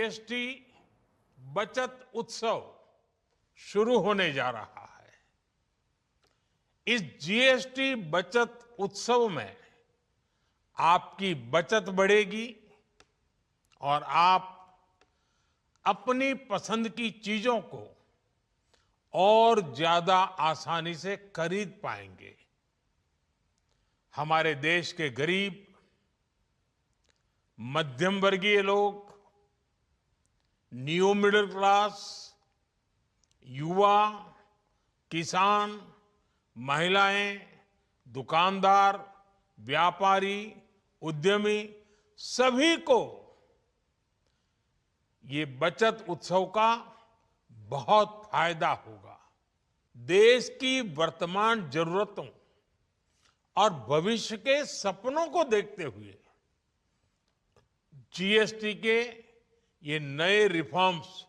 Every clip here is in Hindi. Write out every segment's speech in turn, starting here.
जीएसटी बचत उत्सव शुरू होने जा रहा है। इस जीएसटी बचत उत्सव में आपकी बचत बढ़ेगी और आप अपनी पसंद की चीजों को और ज्यादा आसानी से खरीद पाएंगे। हमारे देश के गरीब, मध्यम वर्गीय लोग, न्यू मिडिल क्लास, युवा, किसान, महिलाएं, दुकानदार, व्यापारी, उद्यमी, सभी को ये बचत उत्सव का बहुत फायदा होगा। देश की वर्तमान जरूरतों और भविष्य के सपनों को देखते हुए जीएसटी के ये नए रिफॉर्म्स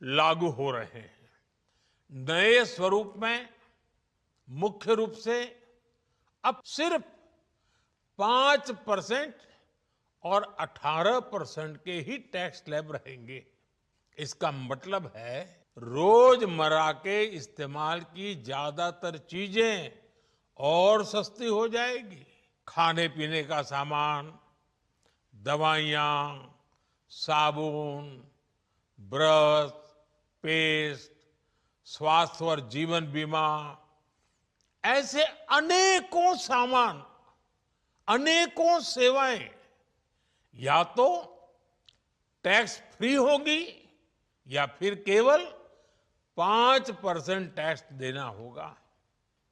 लागू हो रहे हैं। नए स्वरूप में मुख्य रूप से अब सिर्फ 5% और 18% के ही टैक्स स्लैब रहेंगे। इसका मतलब है रोजमर्रा के इस्तेमाल की ज्यादातर चीजें और सस्ती हो जाएगी। खाने पीने का सामान, दवाइयां, साबुन, ब्रश, पेस्ट, स्वास्थ्य और जीवन बीमा, ऐसे अनेकों सामान, अनेकों सेवाएं या तो टैक्स फ्री होगी या फिर केवल 5% टैक्स देना होगा।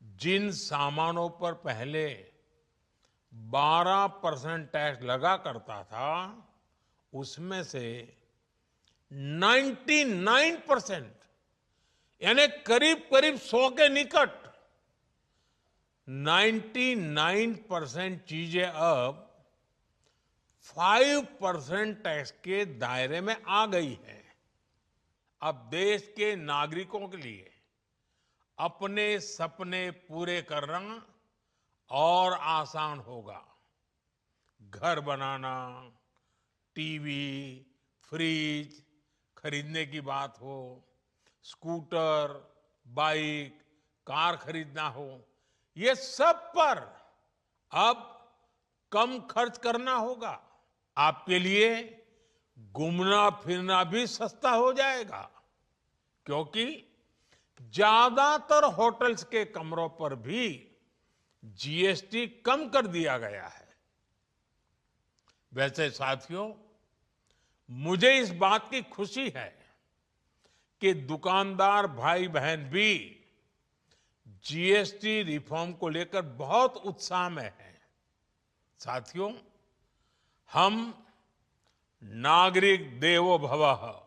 जिन सामानों पर पहले 12% टैक्स लगा करता था, उसमें से 99% यानी करीब करीब 100 के निकट 99% चीजें अब 5% टैक्स के दायरे में आ गई है। अब देश के नागरिकों के लिए अपने सपने पूरे करना और आसान होगा। घर बनाना, टीवी, फ्रिज खरीदने की बात हो, स्कूटर, बाइक, कार खरीदना हो, ये सब पर अब कम खर्च करना होगा। आपके लिए घूमना फिरना भी सस्ता हो जाएगा, क्योंकि ज्यादातर होटल्स के कमरों पर भी जीएसटी कम कर दिया गया है। वैसे साथियों, मुझे इस बात की खुशी है कि दुकानदार भाई बहन भी जीएसटी रिफॉर्म को लेकर बहुत उत्साह में हैं। साथियों, हम नागरिक देवो भवः,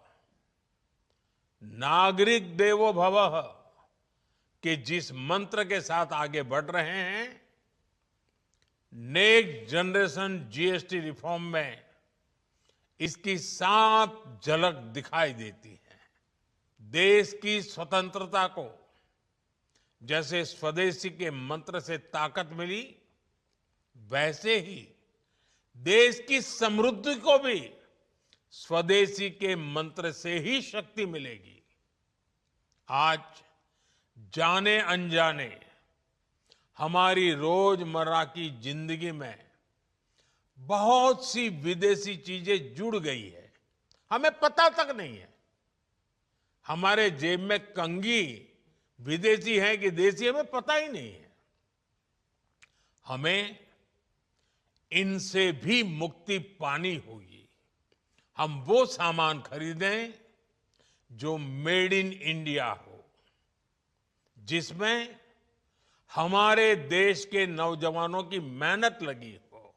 नागरिक देवो भवः के जिस मंत्र के साथ आगे बढ़ रहे हैं, नेक्स्ट जनरेशन जीएसटी रिफॉर्म में इसकी साफ झलक दिखाई देती है। देश की स्वतंत्रता को जैसे स्वदेशी के मंत्र से ताकत मिली, वैसे ही देश की समृद्धि को भी स्वदेशी के मंत्र से ही शक्ति मिलेगी। आज जाने अनजाने हमारी रोजमर्रा की जिंदगी में बहुत सी विदेशी चीजें जुड़ गई है, हमें पता तक नहीं है। हमारे जेब में कंघी विदेशी है कि देसी, हमें पता ही नहीं है। हमें इनसे भी मुक्ति पानी होगी। हम वो सामान खरीदें जो मेड इन इंडिया हो, जिसमें हमारे देश के नौजवानों की मेहनत लगी हो,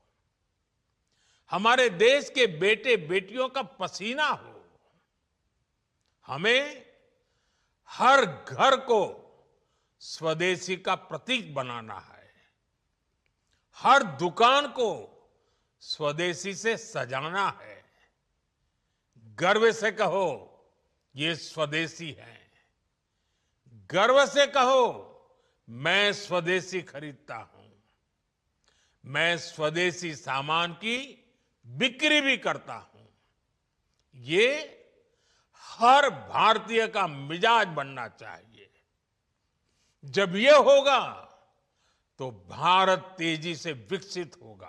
हमारे देश के बेटे बेटियों का पसीना हो। हमें हर घर को स्वदेशी का प्रतीक बनाना है, हर दुकान को स्वदेशी से सजाना है। गर्व से कहो ये स्वदेशी है, गर्व से कहो मैं स्वदेशी खरीदता हूं। मैं स्वदेशी सामान की बिक्री भी करता हूं। ये हर भारतीय का मिजाज बनना चाहिए। जब ये होगा तो भारत तेजी से विकसित होगा।